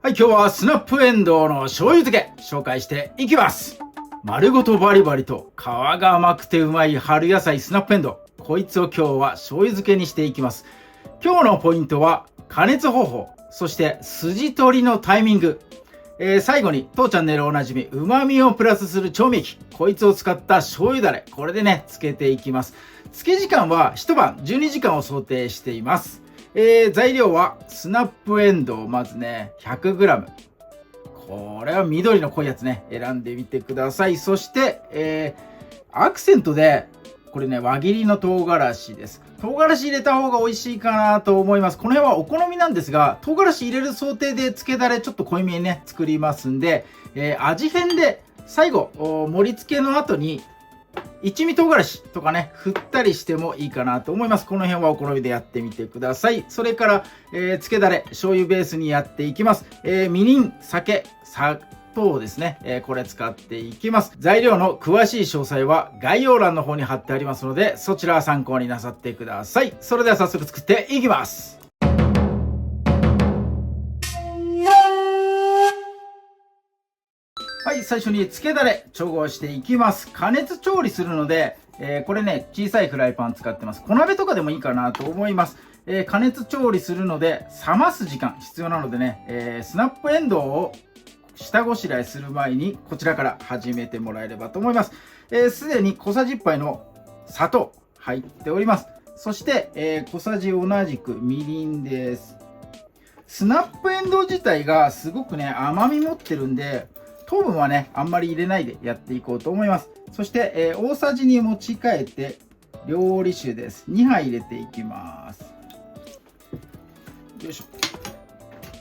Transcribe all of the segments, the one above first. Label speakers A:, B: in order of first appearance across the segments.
A: はい、今日はスナップエンドウの醤油漬け紹介していきます。丸ごとバリバリと皮が甘くてうまい春野菜スナップエンドウ。こいつを今日は醤油漬けにしていきます。今日のポイントは加熱方法、そして筋取りのタイミング。最後に当チャンネルおなじみ旨味をプラスする調味液、こいつを使った醤油だれ、これでね漬けていきます。漬け時間は一晩12時間を想定しています。材料はスナップエンドウ、まずね 100g、 これは緑の濃いやつね、選んでみてください。そして、アクセントでこれね輪切りの唐辛子です。唐辛子入れた方が美味しいかなと思います。この辺はお好みなんですが、唐辛子入れる想定で漬けだれちょっと濃いめにね作りますんで、味変で最後盛り付けの後に一味唐辛子とかね振ったりしてもいいかなと思います。この辺はお好みでやってみてください。それから、漬けだれ醤油ベースにやっていきます。みりん、酒、砂糖ですね、これ使っていきます。材料の詳しい詳細は概要欄の方に貼ってありますので、そちらは参考になさってください。それでは早速作っていきます。はい、最初に漬けだれ調合していきます。加熱調理するので、これね小さいフライパン使ってます。小鍋とかでもいいかなと思います。加熱調理するので冷ます時間必要なのでね、スナップエンドウを下ごしらえする前にこちらから始めてもらえればと思います。すでに小さじ1杯の砂糖入っております。そして、小さじ同じくみりんです。スナップエンドウ自体がすごくね甘み持ってるんで、糖分はねあんまり入れないでやっていこうと思います。そして、大さじに持ち替えて料理酒です。2杯入れていきます。よいしょ。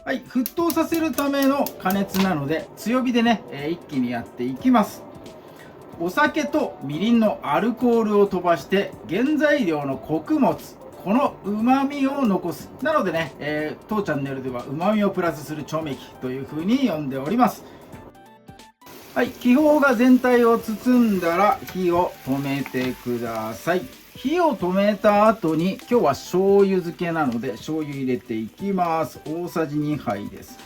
A: はい、沸騰させるための加熱なので強火でね、一気にやっていきます。お酒とみりんのアルコールを飛ばして原材料の穀物、この旨味を残す。なのでね、当チャンネルでは旨味をプラスする調味液という風に呼んでおります。はい、気泡が全体を包んだら火を止めてください。火を止めた後に今日は醤油漬けなので醤油入れていきます。大さじ2杯です。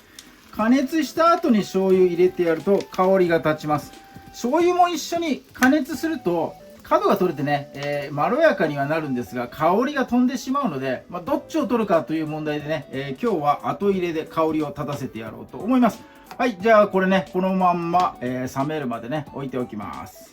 A: 加熱した後に醤油入れてやると香りが立ちます。醤油も一緒に加熱すると角が取れてね、まろやかにはなるんですが香りが飛んでしまうので、どっちを取るかという問題でね、今日は後入れで香りを立たせてやろうと思います。はい、じゃあこれねこのまんま、冷めるまでね置いておきます。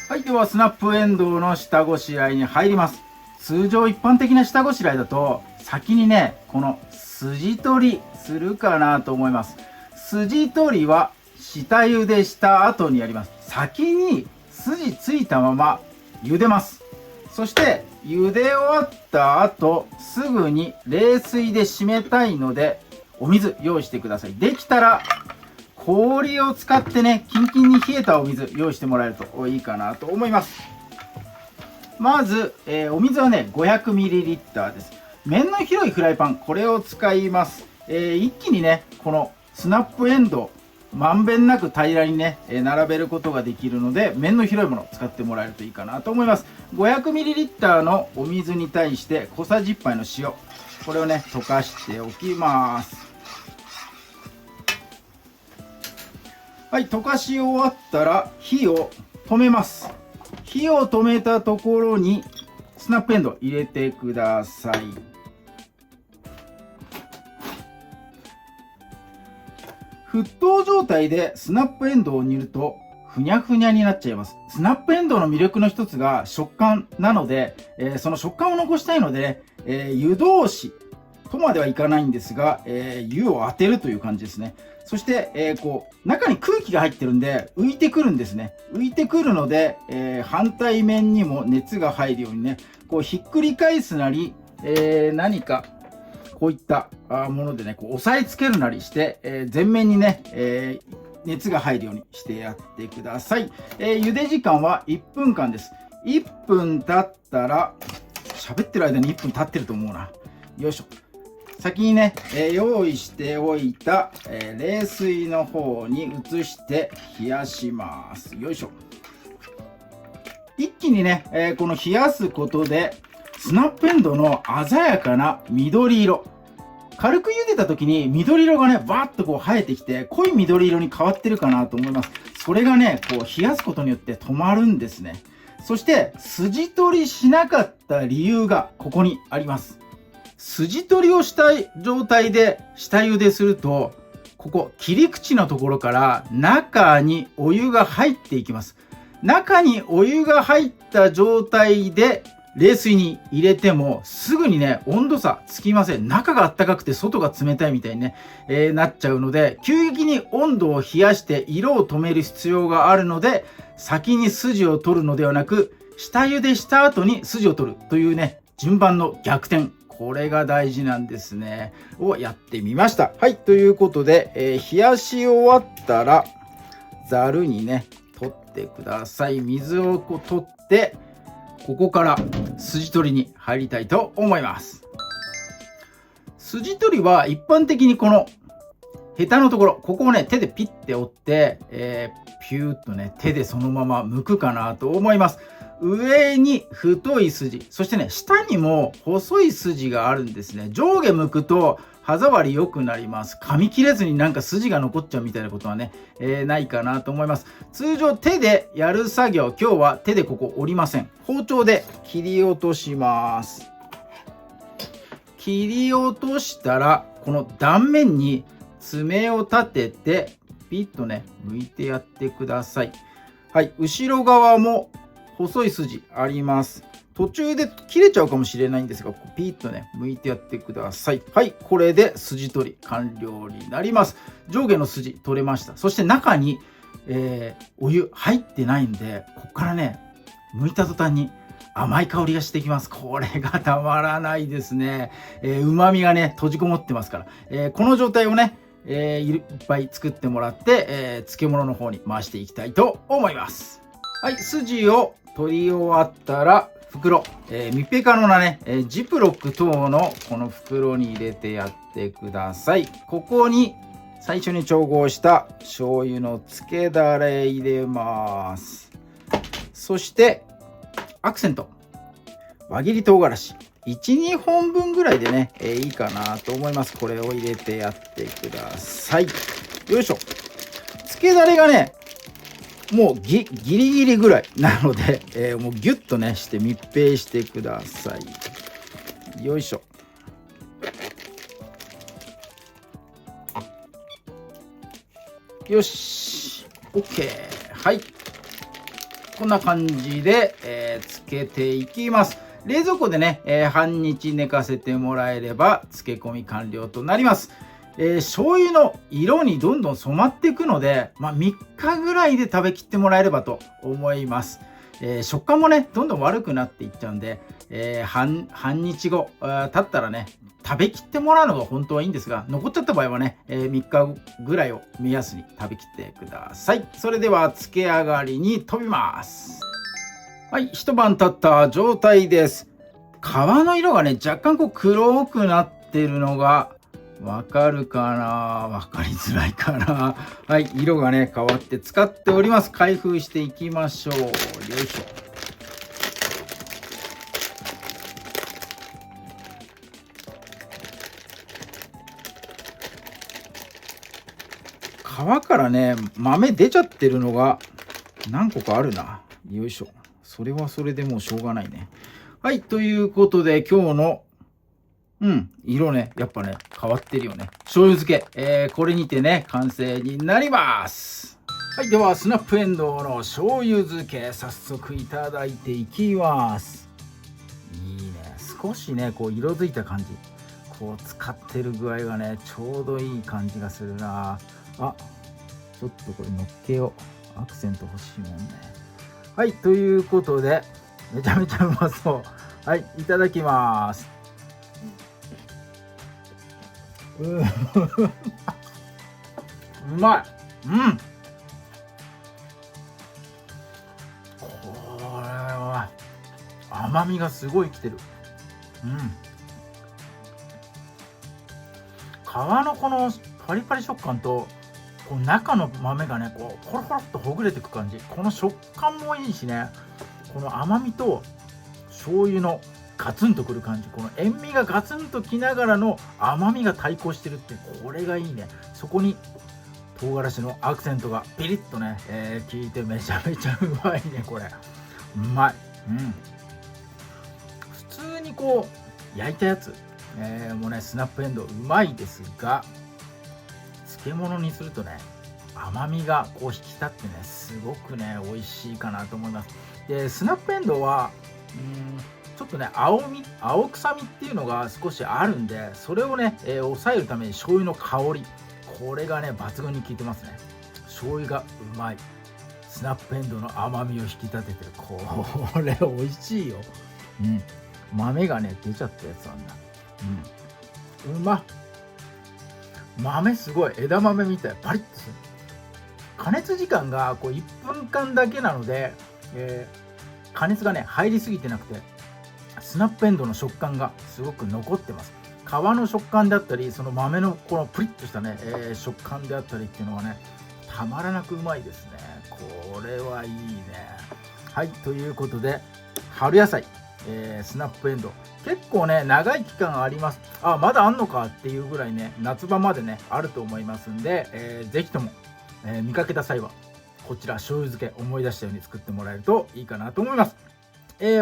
A: はい、ではスナップエンドウの下ごしらえに入ります。通常一般的な下ごしらえだと先にねこの筋取りするかなと思います。筋取りは下茹でした後にやります。先に筋ついたまま茹でます。そして茹で終わった後すぐに冷水で締めたいのでお水用意してください。できたら氷を使ってねキンキンに冷えたお水用意してもらえるといいかなと思います。まず、お水はね 500ml です。面の広いフライパン、これを使います。一気にねこのスナップエンドウまんべんなく平らにね並べることができるので、面の広いものを使ってもらえるといいかなと思います。 500ml のお水に対して小さじ1杯の塩、これをね溶かしておきます。はい、溶かし終わったら火を止めます。火を止めたところにスナップエンドウ入れてください。沸騰状態でスナップエンドウを煮るとふにゃふにゃになっちゃいます。スナップエンドウの魅力の一つが食感なので、その食感を残したいので、湯通しとまではいかないんですが、湯を当てるという感じですね。そして、こう中に空気が入ってるんで浮いてくるんですね。浮いてくるので、反対面にも熱が入るようにねこうひっくり返すなり、何かこういったものでねこう押さえつけるなりして、全面にね、熱が入るようにしてやってください。茹で時間は1分間です。1分経ったら、喋ってる間に1分経ってると思うな。よいしょ。先にね、用意しておいた、冷水の方に移して冷やします。よいしょ。一気にね、この冷やすことでスナップエンドウの鮮やかな緑色、軽く茹でた時に緑色がね、バーッとこう生えてきて、濃い緑色に変わってるかなと思います。それがね、こう冷やすことによって止まるんですね。そして、筋取りしなかった理由がここにあります。筋取りをしたい状態で下茹ですると、ここ切り口のところから中にお湯が入っていきます。中にお湯が入った状態で冷水に入れてもすぐにね、温度差つきません。中が暖かくて外が冷たいみたいにね、なっちゃうので、急激に温度を冷やして色を止める必要があるので、先に筋を取るのではなく、下茹でした後に筋を取るというね、順番の逆転。これが大事なんですね。をやってみました。はい、ということで、冷やし終わったら、ざるにね、取ってください。水をこう取って、ここから筋取りに入りたいと思います。筋取りは一般的にこのヘタのところ、ここをね、手でピッて折って、ピューッとね、手でそのまま剥くかなと思います。上に太い筋、そしてね、下にも細い筋があるんですね。上下剥くと歯触り良くなります。噛み切れずになんか筋が残っちゃうみたいなことはね、ないかなと思います。通常手でやる作業、今日は手でここ折りません。包丁で切り落とします。切り落としたら、この断面に爪を立てて、ピッとね、剥いてやってください。はい、後ろ側も細い筋あります。途中で切れちゃうかもしれないんですが、ピーッとね、剥いてやってください。はい、これで筋取り完了になります。上下の筋取れました。そして中に、お湯入ってないんで、ここからね、剥いた途端に甘い香りがしてきます。これがたまらないですね。旨味がね、閉じこもってますから。この状態をね、いっぱい作ってもらって、漬物の方に回していきたいと思います。はい、筋を取り終わったら袋、密閉可能なね、ジップロック等のこの袋に入れてやってください。ここに最初に調合した醤油の漬けだれ入れます。そしてアクセント、輪切り唐辛子 1,2 本分ぐらいでね、いいかなと思います。これを入れてやってください。よいしょ。漬けだれがね、もうギリギリぐらいなので、もうギュッとねして密閉してください。よいしょ。よし OK。 はい、こんな感じで、漬けていきます。冷蔵庫でね、半日寝かせてもらえれば漬け込み完了となります。醤油の色にどんどん染まっていくので、3日ぐらいで食べきってもらえればと思います。食感もねどんどん悪くなっていっちゃうんで、半日後経ったらね食べきってもらうのが本当はいいんですが、残っちゃった場合はね、3日ぐらいを目安に食べきってください。それでは漬け上がりに飛びます。はい、一晩経った状態です。皮の色がね若干こう黒くなってるのがわかるかな？わかりづらいかな？はい、色がね変わって使っております。開封していきましょう。よいしょ。皮からね豆出ちゃってるのが何個かあるな。よいしょ。それはそれでもうしょうがないね。はい、ということで今日の色ね、やっぱね、変わってるよね。醤油漬け、これにてね、完成になります。はい、では、スナップエンドウの醤油漬け、早速いただいていきます。いいね。少しね、こう、色づいた感じ。こう、使ってる具合がね、ちょうどいい感じがするな。あ、ちょっとこれ乗っけよう。アクセント欲しいもんね。はい、ということで、めちゃめちゃうまそう。はい、いただきます。うまい。これは甘みがすごいきてる。皮のこのパリパリ食感とこう中の豆がねこうホロホロっとほぐれていく感じ、この食感もいいしね、この甘みと醤油のガツンとくる感じ、この塩味がガツンときながらの甘みが対抗してるって、これがいいね。そこに唐辛子のアクセントがピリッとね、効いてめちゃめちゃうまいね。これうまい。普通にこう焼いたやつ、もうねスナップエンドウうまいですが、漬物にするとね甘みがこう引き立ってね、すごくね美味しいかなと思います。でスナップエンドウはちょっとね青臭みっていうのが少しあるんで、それをね、抑えるために醤油の香り、これがね抜群に効いてますね。醤油がうまい、スナップエンドウの甘みを引き立ててる。これ美味しいよ。豆がね出ちゃったやつなんだ。うまっ。豆すごい、枝豆みたい、パリッとする。加熱時間がこう1分間だけなので、加熱がね入りすぎてなくて、スナップエンドウの食感がすごく残ってます。皮の食感であったり、その豆のこのプリッとしたね、食感であったりっていうのがねたまらなくうまいですね。これはいいね。はい、ということで春野菜、スナップエンドウ結構ね長い期間あります。まだあんのかっていうぐらいね夏場までねあると思いますんで、ぜひとも、見かけた際はこちら醤油漬け思い出したように作ってもらえるといいかなと思います。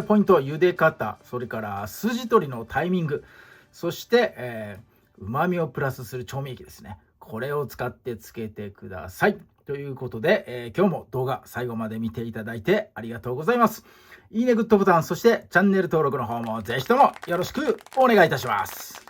A: ポイントは茹で方、それから筋取りのタイミング、そして、旨味をプラスする調味液ですね。これを使ってつけてください。ということで、今日も動画最後まで見ていただいてありがとうございます。いいね、グッドボタン、そしてチャンネル登録の方もぜひともよろしくお願いいたします。